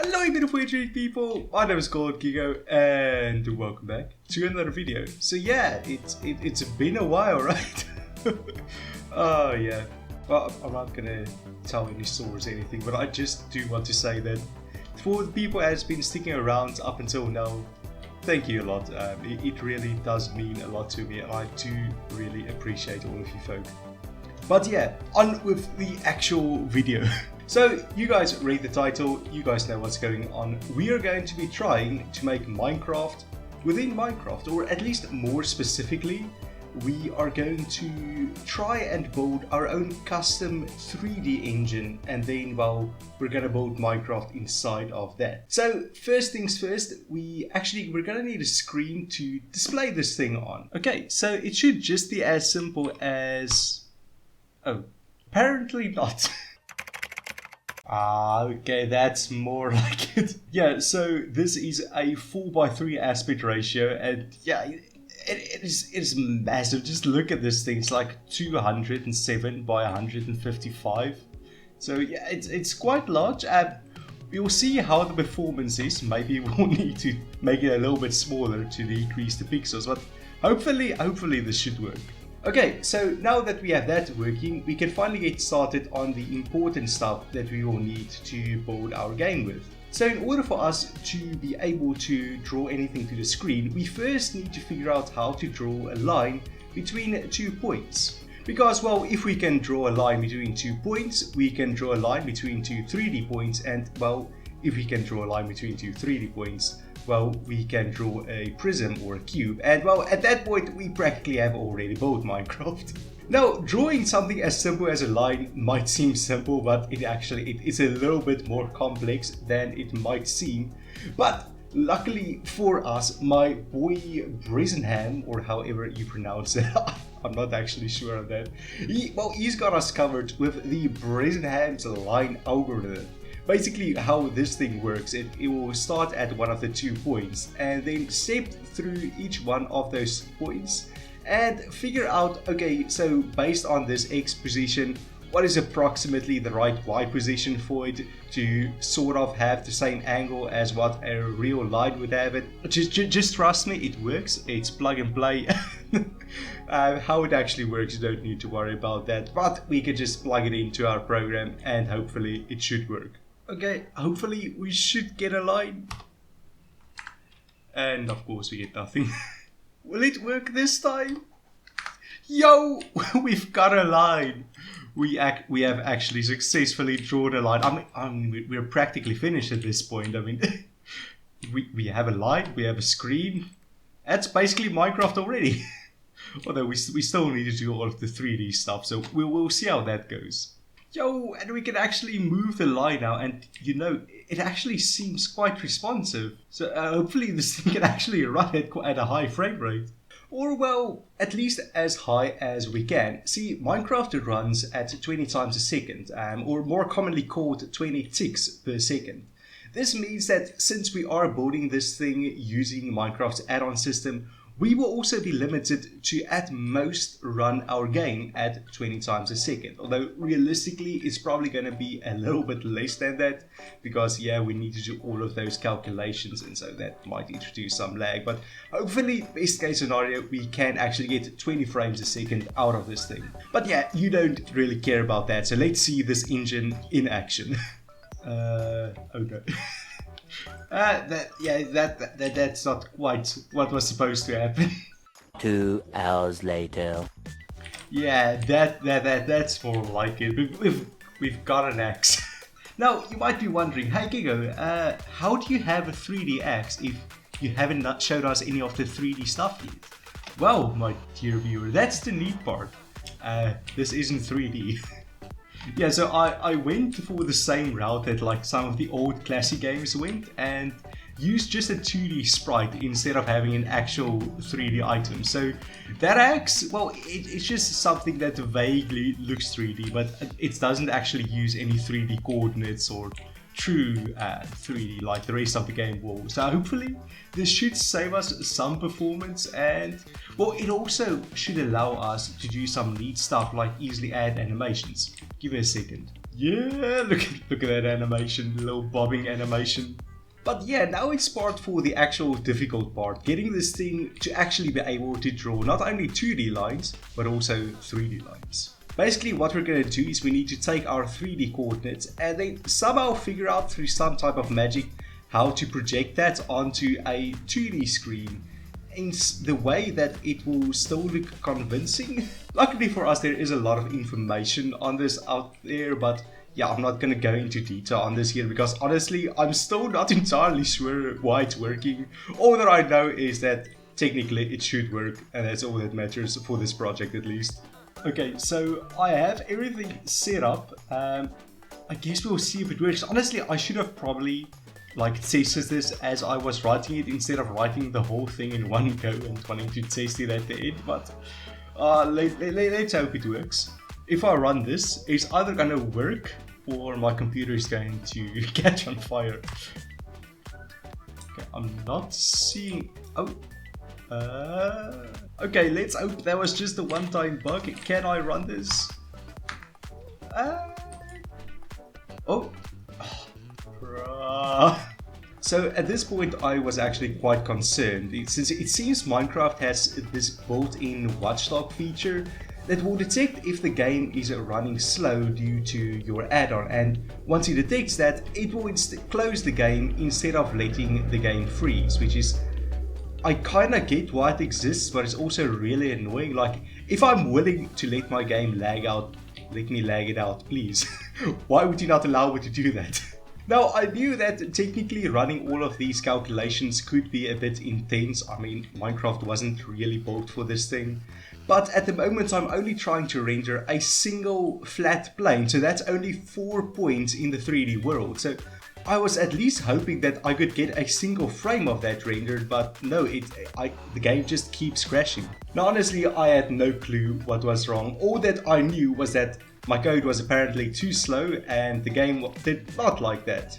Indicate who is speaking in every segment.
Speaker 1: Hello beautiful internet people, my name is called Gecko and welcome back to another video. So yeah, it's been a while, right? Oh yeah, well I'm not gonna tell any stories or anything, but I just do want to say that for the people that has been sticking around up until now, thank you a lot. It really does mean a lot to me and I do really appreciate all of you folk. But yeah, on with the actual video. So you guys read the title, you guys know what's going on. We are going to be trying to make Minecraft within Minecraft, or at least more specifically, we are going to try and build our own custom 3D engine, and then, well, we're going to build Minecraft inside of that. So first things first, we're going to need a screen to display this thing on. Okay, so it should just be as simple as... oh, apparently not. Okay, that's more like it. Yeah, so this is a 4:3 aspect ratio, and yeah, it is massive. Just look at this thing; it's like 207 by 155. So yeah, it's quite large. We'll see how the performance is. Maybe we'll need to make it a little bit smaller to decrease the pixels, but hopefully this should work. Okay, so now that we have that working, we can finally get started on the important stuff that we will need to build our game with. So in order for us to be able to draw anything to the screen, we first need to figure out how to draw a line between 2 points. Because, well, if we can draw a line between 2 points, we can draw a line between 2 3D points, and, well, if we can draw a line between 2 3D points, well, we can draw a prism or a cube, and well, at that point we practically have already built Minecraft. Now, drawing something as simple as a line might seem simple, but it is a little bit more complex than it might seem. But luckily for us, my boy Brisenham, or however you pronounce it, I'm not actually sure of that, he's got us covered with the Brisenham's line algorithm. Basically, how this thing works, it will start at one of the 2 points and then step through each one of those points and figure out, okay, so based on this X position, what is approximately the right Y position for it to sort of have the same angle as what a real line would have it. Just trust me, it works. It's plug and play. How it actually works, you don't need to worry about that, but we can just plug it into our program and hopefully it should work. Okay, hopefully we should get a line. And of course we get nothing. Will it work this time? Yo, we've got a line. We have actually successfully drawn a line. I mean we're practically finished at this point. I mean, we have a line, we have a screen. That's basically Minecraft already. Although we still need to do all of the 3D stuff, so we'll see how that goes. Yo, and we can actually move the line now, and you know, it actually seems quite responsive. So hopefully this thing can actually run at a high frame rate. Or well, at least as high as we can. See, Minecraft runs at 20 times a second, or more commonly called 20 ticks per second. This means that since we are building this thing using Minecraft's add-on system, we will also be limited to at most run our game at 20 times a second. Although realistically it's probably going to be a little bit less than that, because yeah, we need to do all of those calculations, and so that might introduce some lag. But hopefully, best case scenario, we can actually get 20 frames a second out of this thing. But yeah, you don't really care about that, so let's see this engine in action. Oh no. That's not quite what was supposed to happen.
Speaker 2: 2 hours later.
Speaker 1: Yeah, that's more like it. We've got an axe. Now you might be wondering, hey Gecko, how do you have a 3D axe if you haven't showed us any of the 3D stuff yet? Well, my dear viewer, that's the neat part. This isn't 3D. Yeah, so I went for the same route that like some of the old classic games went, and used just a 2D sprite instead of having an actual 3D item. So that axe, well, it's just something that vaguely looks 3D, but it doesn't actually use any 3D coordinates or true 3D like the rest of the game will. So hopefully this should save us some performance, and well, it also should allow us to do some neat stuff like easily add animations. Give me a second. Yeah, look at that animation, little bobbing animation. But yeah, now it's part for the actual difficult part, getting this thing to actually be able to draw not only 2D lines, but also 3D lines. Basically what we're going to do is we need to take our 3D coordinates and then somehow figure out through some type of magic how to project that onto a 2D screen in the way that it will still look convincing. Luckily for us there is a lot of information on this out there, but yeah, I'm not going to go into detail on this here because honestly I'm still not entirely sure why it's working. All that I know is that technically it should work, and that's all that matters for this project at least. Okay, so I have everything set up. I guess we'll see if it works. Honestly, I should have probably tested this as I was writing it instead of writing the whole thing in one go and wanting to test it at the end, but let's hope it works. If I run this, it's either gonna work or my computer is going to catch on fire. Okay, I'm not seeing... okay, let's hope that was just a one-time bug. Can I run this? So at this point I was actually quite concerned, since it seems Minecraft has this built-in watchdog feature that will detect if the game is running slow due to your add-on, and once it detects that, it will close the game instead of letting the game freeze, which is... I kinda get why it exists, but it's also really annoying. Like, if I'm willing to let my game lag out, let me lag it out, please. Why would you not allow me to do that? Now, I knew that technically running all of these calculations could be a bit intense. I mean, Minecraft wasn't really built for this thing. But at the moment, I'm only trying to render a single flat plane, so that's only 4 points in the 3D world. So I was at least hoping that I could get a single frame of that rendered, but no, the game just keeps crashing. Now honestly, I had no clue what was wrong. All that I knew was that my code was apparently too slow and the game did not like that.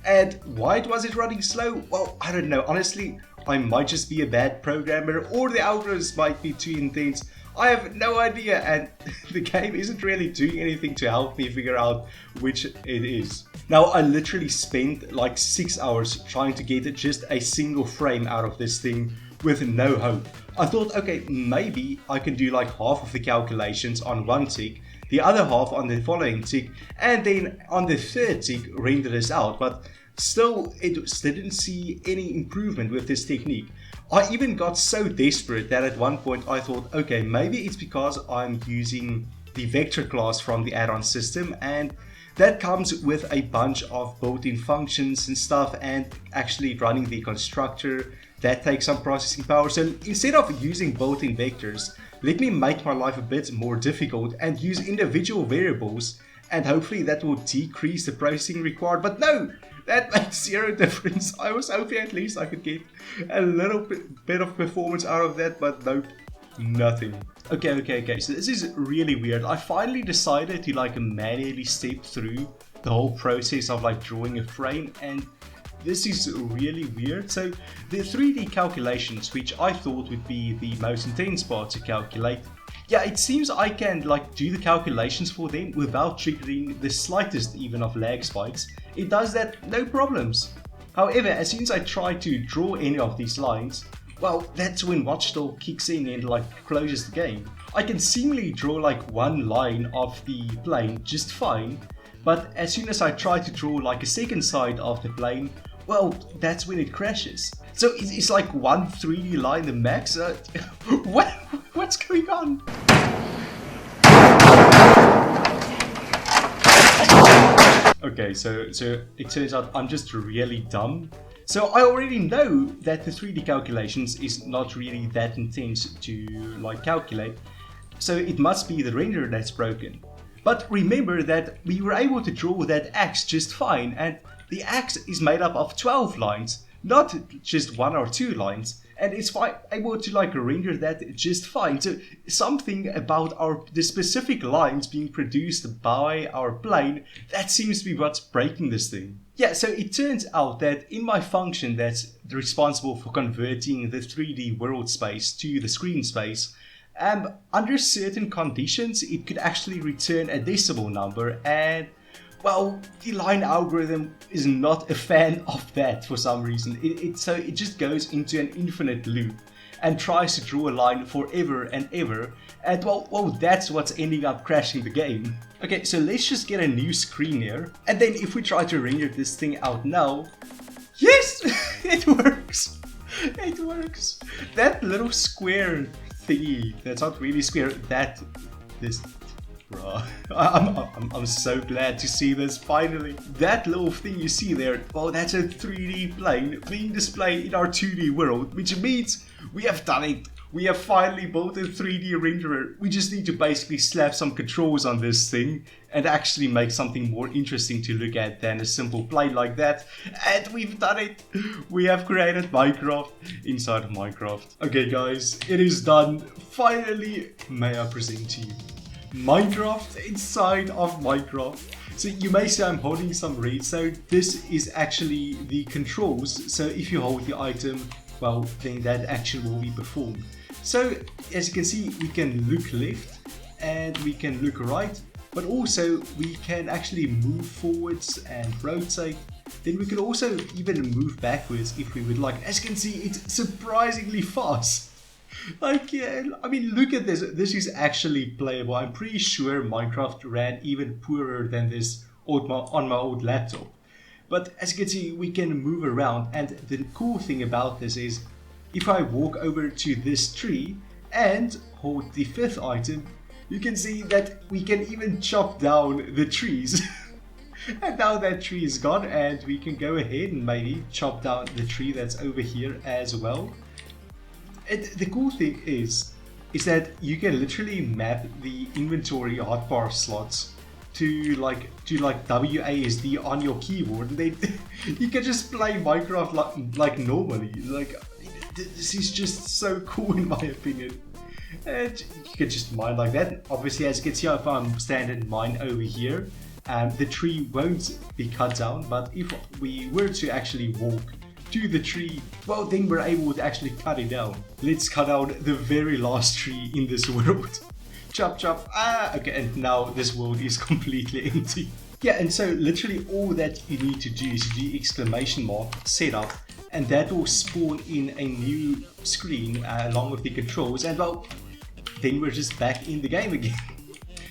Speaker 1: And why was it running slow? Well, I don't know. Honestly, I might just be a bad programmer or the algorithms might be too intense. I have no idea, and the game isn't really doing anything to help me figure out which it is. Now, I literally spent like 6 hours trying to get just a single frame out of this thing with no hope. I thought, okay, maybe I can do like half of the calculations on one tick, the other half on the following tick, and then on the third tick render this out, but still it didn't see any improvement with this technique. I even got so desperate that at one point I thought, okay, maybe it's because I'm using the vector class from the add-on system, and that comes with a bunch of built-in functions and stuff, and actually running the constructor, that takes some processing power. So instead of using built-in vectors, let me make my life a bit more difficult and use individual variables, and hopefully that will decrease the processing required. But no! That makes zero difference. I was hoping at least I could get a little bit of performance out of that, but nope, nothing. Okay, so this is really weird. I finally decided to manually step through the whole process of drawing a frame, and this is really weird. So the 3D calculations, which I thought would be the most intense part to calculate, yeah, it seems I can do the calculations for them without triggering the slightest even of lag spikes. It does that no problems. However, as soon as I try to draw any of these lines, well, that's when Watchdog kicks in and closes the game. I can seemingly draw one line of the plane just fine, but as soon as I try to draw a second side of the plane, well, that's when it crashes. So it's like one 3D line the max. What's going on? Okay, so it turns out I'm just really dumb. So I already know that the 3D calculations is not really that intense to calculate. So it must be the render that's broken. But remember that we were able to draw that axe just fine, and the axe is made up of 12 lines, not just 1 or 2 lines, and it's able to render that just fine. So something about the specific lines being produced by our plane, that seems to be what's breaking this thing. Yeah, so it turns out that in my function that's responsible for converting the 3D world space to the screen space, under certain conditions it could actually return a decimal number, and well, the line algorithm is not a fan of that for some reason. So it just goes into an infinite loop and tries to draw a line forever and ever. And well, that's what's ending up crashing the game. Okay, so let's just get a new screen here. And then if we try to render this thing out now, yes, it works. It works. That little square thingy, that's not really square, bruh. I'm so glad to see this finally. That little thing you see there, well, that's a 3D plane being displayed in our 2D world, which means we have done it. We have finally built a 3D renderer. We just need to basically slap some controls on this thing and actually make something more interesting to look at than a simple plane like that. And we've done it. We have created Minecraft inside of Minecraft. Okay guys, it is done. Finally, may I present to you Minecraft inside of Minecraft. So you may say I'm holding some red, so this is actually the controls. So if you hold the item, well, then that action will be performed. So as you can see, we can look left and we can look right, but also we can actually move forwards and rotate. Then we can also even move backwards if we would like. As you can see, it's surprisingly fast. Like, yeah, I mean, look at this. This is actually playable. I'm pretty sure Minecraft ran even poorer than this on my old laptop. But as you can see, we can move around, and the cool thing about this is if I walk over to this tree and hold the 5th item, you can see that we can even chop down the trees. And now that tree is gone, and we can go ahead and maybe chop down the tree that's over here as well. And the cool thing is that you can literally map the inventory hotbar slots to like WASD on your keyboard. Then you can just play Minecraft like normally. Like, this is just so cool in my opinion. And you can just mine like that. Obviously, as you can see, if I'm standing mine over here, the tree won't be cut down. But if we were to actually walk to the tree, well, then we're able to actually cut it down. Let's cut out the very last tree in this world. Chop chop. Okay, and now this world is completely empty. Yeah, and so literally all that you need to do is do exclamation mark setup, and that will spawn in a new screen along with the controls, and well, then we're just back in the game again.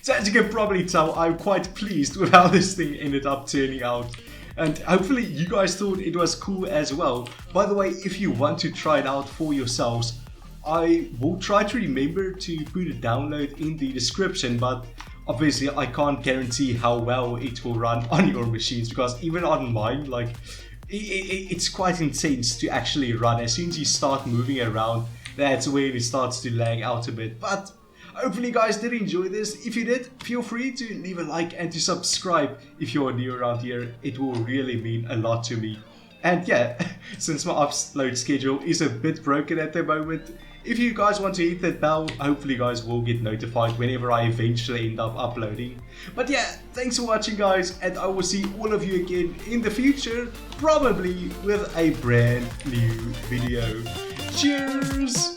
Speaker 1: So as you can probably tell, I'm quite pleased with how this thing ended up turning out. And hopefully you guys thought it was cool as well. By the way, if you want to try it out for yourselves, I will try to remember to put a download in the description, but obviously I can't guarantee how well it will run on your machines, because even on mine, like, it's quite intense to actually run. As soon as you start moving around, that's when it starts to lag out a bit. But hopefully you guys did enjoy this. If you did, feel free to leave a like and to subscribe if you're new around here. It will really mean a lot to me. And yeah, since my upload schedule is a bit broken at the moment, if you guys want to hit that bell, hopefully you guys will get notified whenever I eventually end up uploading. But yeah, thanks for watching guys, and I will see all of you again in the future, probably with a brand new video. Cheers!